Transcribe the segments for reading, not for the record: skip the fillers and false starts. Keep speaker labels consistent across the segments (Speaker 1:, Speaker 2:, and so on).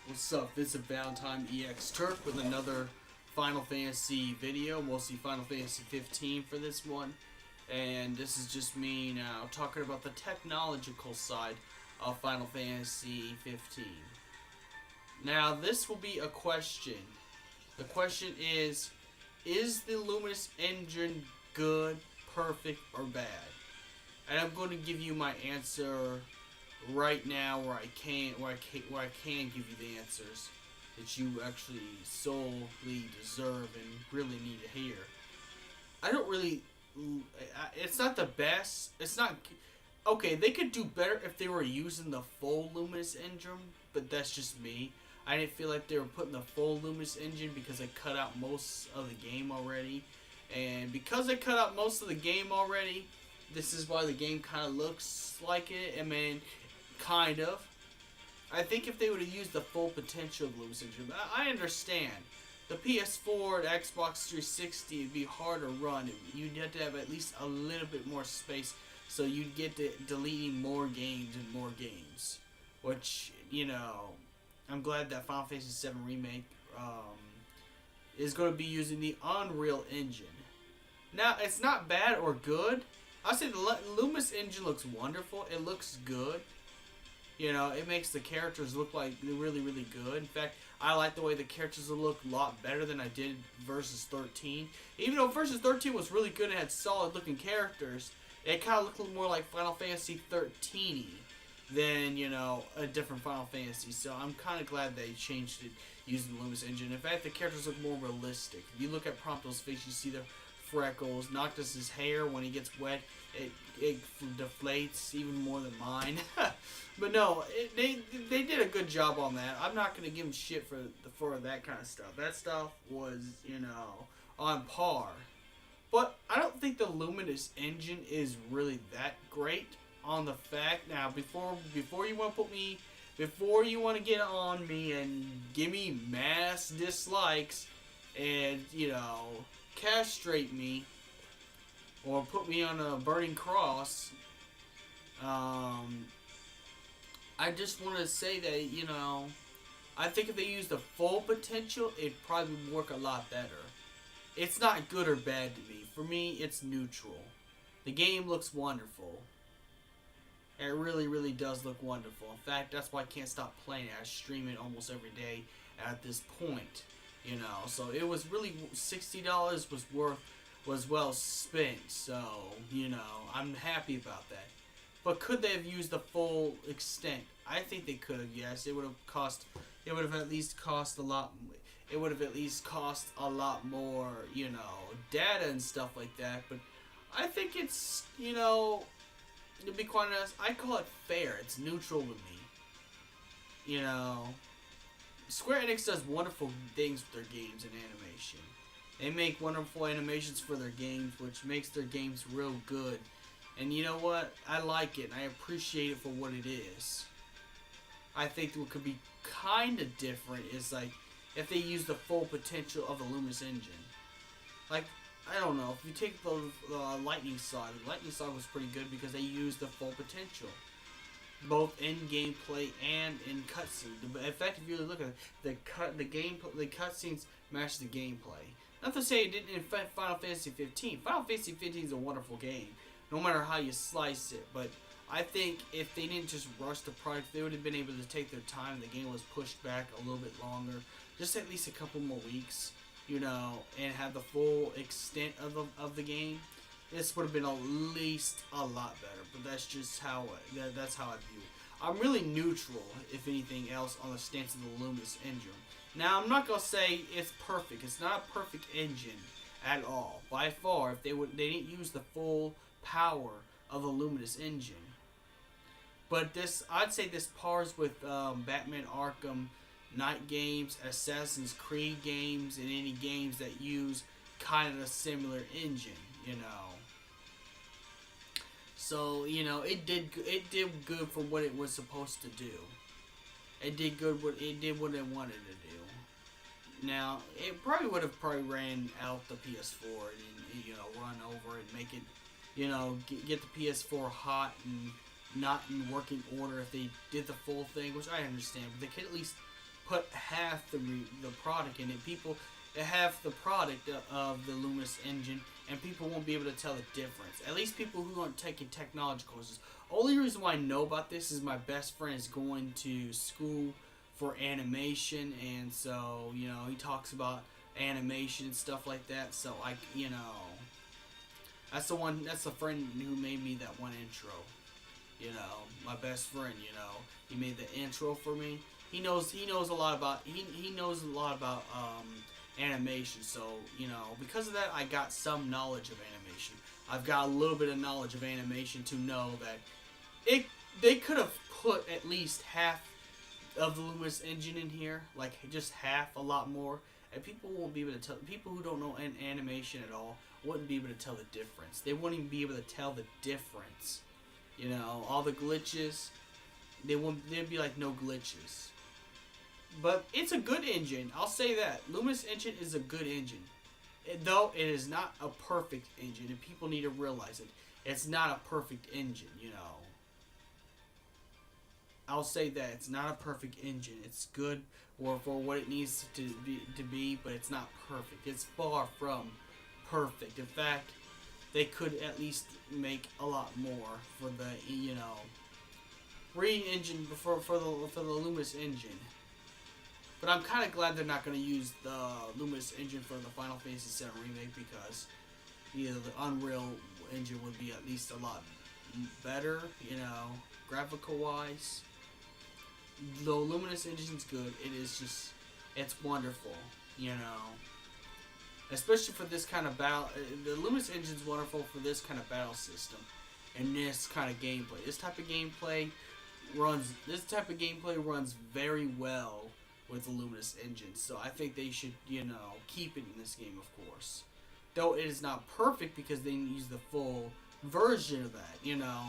Speaker 1: What's up? This is Valentine EX Turk with another Final Fantasy video, mostly Final Fantasy 15 for this one. And this is just me now talking about the technological side of Final Fantasy 15. Now, this will be a question. The question is the Luminous engine good, perfect, or bad? And I'm going to give you my answer right now, where I can give you the answers that you actually solely deserve and really need to hear. I don't really. It's not the best. It's not. Okay, they could do better if they were using the full Luminous engine, but that's just me. I didn't feel like they were putting the full Luminous engine because they cut out most of the game already. And because they cut out most of the game already, this is why the game kind of looks like it. I mean, kind of. I think if they would have used the full potential of Luminous engine, but I understand. The PS4 and Xbox 360, it'd be hard to run. You'd have to have at least a little bit more space, so you'd get to deleting more games and more games. Which, you know, I'm glad that Final Fantasy VII Remake is going to be using the Unreal Engine. Now, it's not bad or good. I'll say the Luminous engine looks wonderful. It looks good. You know, it makes the characters look like really, really good. In fact, I like the way the characters look a lot better than I did versus 13. Even though versus 13 was really good and had solid looking characters, it kind of looked a little more like Final Fantasy 13-y than, you know, a different Final Fantasy. So I'm kind of glad they changed it using the Luminous engine. In fact, the characters look more realistic. If you look at Prompto's face, you see the freckles. Noctis's hair, when he gets wet, it deflates even more than mine. But no, they did a good job on that. I'm not gonna give them shit for that kind of stuff. That stuff was, you know, on par. But I don't think the Luminous engine is really that great. On the fact now, before you want to get on me and give me mass dislikes and, you know, castrate me or put me on a burning cross, I just want to say that, you know, I think if they used the full potential, it'd probably work a lot better. It's not good or bad to me. For me, it's neutral. The game looks wonderful. It really, really does look wonderful. In fact, that's why I can't stop playing it. I stream it almost every day at this point. You know, so it was really $60 was well spent. So, you know, I'm happy about that. But could they have used the full extent? I think they could have. Yes, it would have at least cost a lot. It would have at least cost a lot more, you know, data and stuff like that. But I think it's, you know, to be quite honest, I call it fair. It's neutral with me. You know, Square Enix does wonderful things with their games and animation. They make wonderful animations for their games, which makes their games real good. And you know what? I like it, and I appreciate it for what it is. I think what could be kind of different is, like, if they use the full potential of the Luminous engine. Like, I don't know, if you take the Lightning Saga was pretty good because they used the full potential, both in gameplay and in cutscenes. In fact, if you really look at it, the cutscenes match the gameplay. Not to say it didn't in Final Fantasy 15. Final Fantasy 15 is a wonderful game, no matter how you slice it. But I think if they didn't just rush the product, they would have been able to take their time. The game was pushed back a little bit longer, just at least a couple more weeks, you know, and have the full extent of the game. This would have been at least a lot better. But that's just how that's how I view it. I'm really neutral, if anything else, on the stance of the Luminous engine. Now, I'm not gonna say it's perfect. It's not a perfect engine at all, by far. If they didn't use the full power of the Luminous engine. But this, I'd say this pars with Batman Arkham Knight games, Assassin's Creed games, and any games that use kind of a similar engine, you know. So, you know, it did good for what it was supposed to do. It did what it wanted to do. Now, it probably would have ran out the PS4 and, you know, run over it, make it, you know, get the PS4 hot and not in working order if they did the full thing, which I understand, but they could at least put half the product in it. People have the product of the Luminous engine, and people won't be able to tell the difference. At least people who aren't taking technology courses. Only reason why I know about this is my best friend is going to school for animation, and so, you know, he talks about animation and stuff like that. So you know, that's the friend who made me that one intro. You know, my best friend. You know, he made the intro for me. He knows a lot about animation. So, you know, because of that, I got some knowledge of animation. I've got a little bit of knowledge of animation to know that they could have put at least half of the Luminous engine in here, like just half, a lot more, and people won't be able to tell. People who don't know animation at all wouldn't be able to tell the difference. They wouldn't even be able to tell the difference. You know, all the glitches, there'd be like no glitches. But it's a good engine, I'll say that. Luminous engine is a good engine. Though it is not a perfect engine, and people need to realize it. It's not a perfect engine, you know. I'll say that it's not a perfect engine. It's good for what it needs to be, but it's not perfect. It's far from perfect. In fact, they could at least make a lot more for the, you know, re-engine for the Luminous engine. But I'm kind of glad they're not going to use the Luminous engine for the Final Fantasy VII Remake, because, you know, the Unreal engine would be at least a lot better, you know, graphical wise. The Luminous engine's good. It is just, it's wonderful, you know. Especially for this kind of battle. The Luminous engine's wonderful for this kind of battle system and this kind of gameplay. This type of gameplay runs very well with the Luminous engine. So I think they should, you know, keep it in this game, of course. Though it is not perfect because they didn't use the full version of that, you know.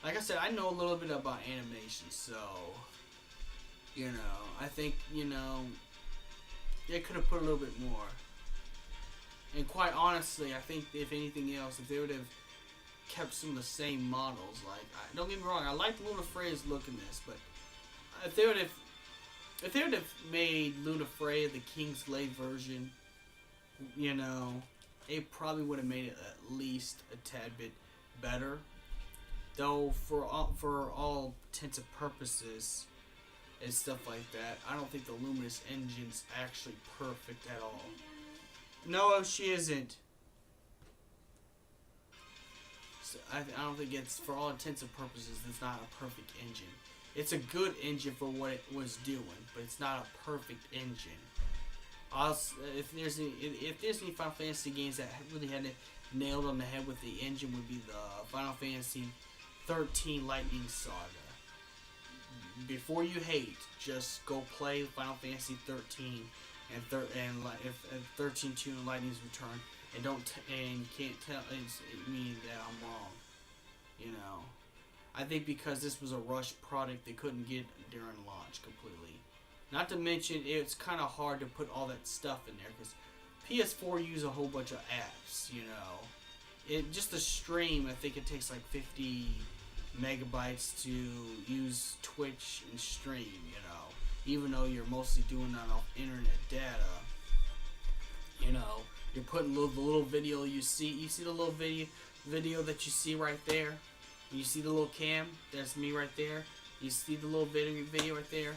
Speaker 1: Like I said, I know a little bit about animation, so, you know, I think, you know, they could have put a little bit more. And quite honestly, I think if anything else, if they would have kept some of the same models, like, don't get me wrong, I like Luna Freya's look in this, but if they would have made Luna Freya the Kingsley version, you know, it probably would have made it at least a tad bit better. Though for all intents and purposes and stuff like that, I don't think the Luminous engine's actually perfect at all. No, she isn't. So I don't think it's, for all intents and purposes, it's not a perfect engine. It's a good engine for what it was doing, but it's not a perfect engine. If there's any Final Fantasy games that really had it nailed on the head with the engine, would be the Final Fantasy 13 Lightning Saga. Before you hate, just go play Final Fantasy 13 and 13-2 and Lightning's Return, and can't tell me that I'm wrong. You know, I think because this was a rushed product, they couldn't get during launch completely. Not to mention, it's kind of hard to put all that stuff in there because PS4 use a whole bunch of apps. You know, just the stream, I think it takes like 50 megabytes to use Twitch and stream, you know, even though you're mostly doing that off internet data. You know, you're putting the little video you see the little video that you see right there. You see the little cam, that's me right there. You see the little video right there.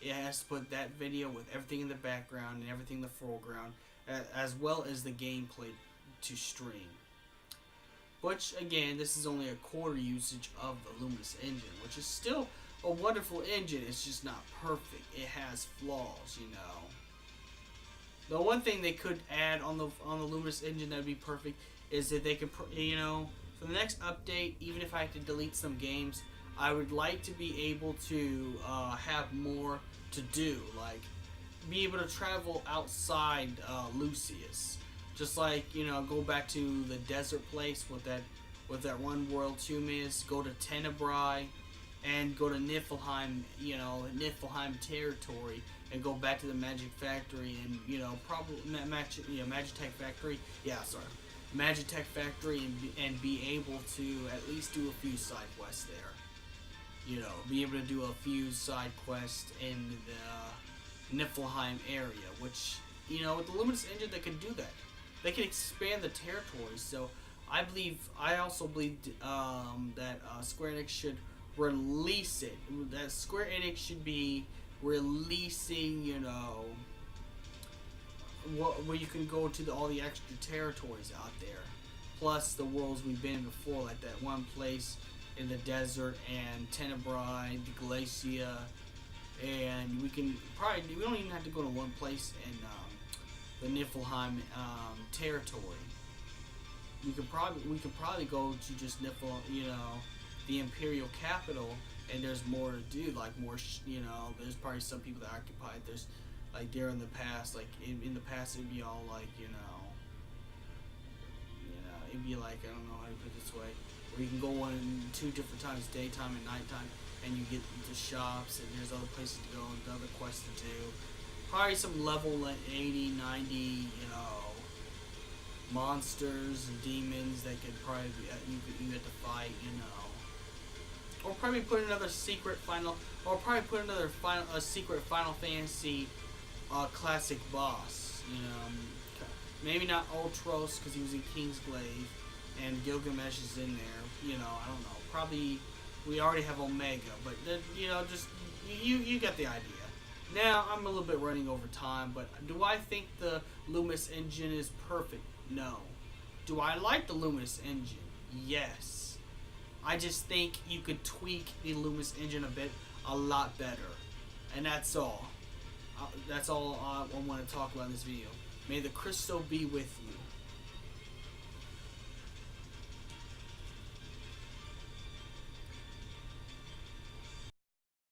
Speaker 1: It has to put that video with everything in the background and everything in the foreground, as well as the gameplay to stream. Which, again, this is only a quarter usage of the Luminous engine, which is still a wonderful engine. It's just not perfect. It has flaws, you know. The one thing they could add on the Luminous engine that would be perfect is that they could, you know, for the next update, even if I have to delete some games, I would like to be able to have more to do, like be able to travel outside Lucius. Just like, you know, go back to the desert place with that one world tomb is, go to Tenebrae, and go to Niflheim, you know, Niflheim territory, and go back to the Magic Factory, and, you know, probably Magitech Factory. Yeah, sorry. Magitech Factory and be able to at least do a few side quests there. You know, be able to do a few side quests in the Niflheim area, which, you know, with the Luminous Engine they could do that. They can expand the territories. So I also believe that Square Enix should release it. That Square Enix should be releasing, you know, where you can go to all the extra territories out there, plus the worlds we've been in before, like that one place in the desert and Tenebrae, the Glacia, and we don't even have to go to one place in the Niflheim territory. We could probably go to just Nifl, you know, the Imperial capital, and there's more to do, like more, you know, there's probably some people that occupy it. There's like there in the past, like in the past it'd be all like, you know, it'd be like, I don't know how to put it this way, where you can go in 2 different times, daytime and nighttime, and you get into shops, and there's other places to go and other quests to do. Probably some level 80, 90, you know, monsters and demons that could probably you get to fight, you know. Or probably put another secret final, secret Final Fantasy classic boss, you know. Maybe not Ultros because he was in Kingsglaive, and Gilgamesh is in there, you know. I don't know. Probably we already have Omega, but then, you know, just you get the idea. Now I'm a little bit running over time, but do I think the Luminous engine is perfect? No. Do I like the Luminous engine? Yes. I just think you could tweak the Luminous engine a lot better, and that's all. That's all I want to talk about in this video. May the crystal be with you.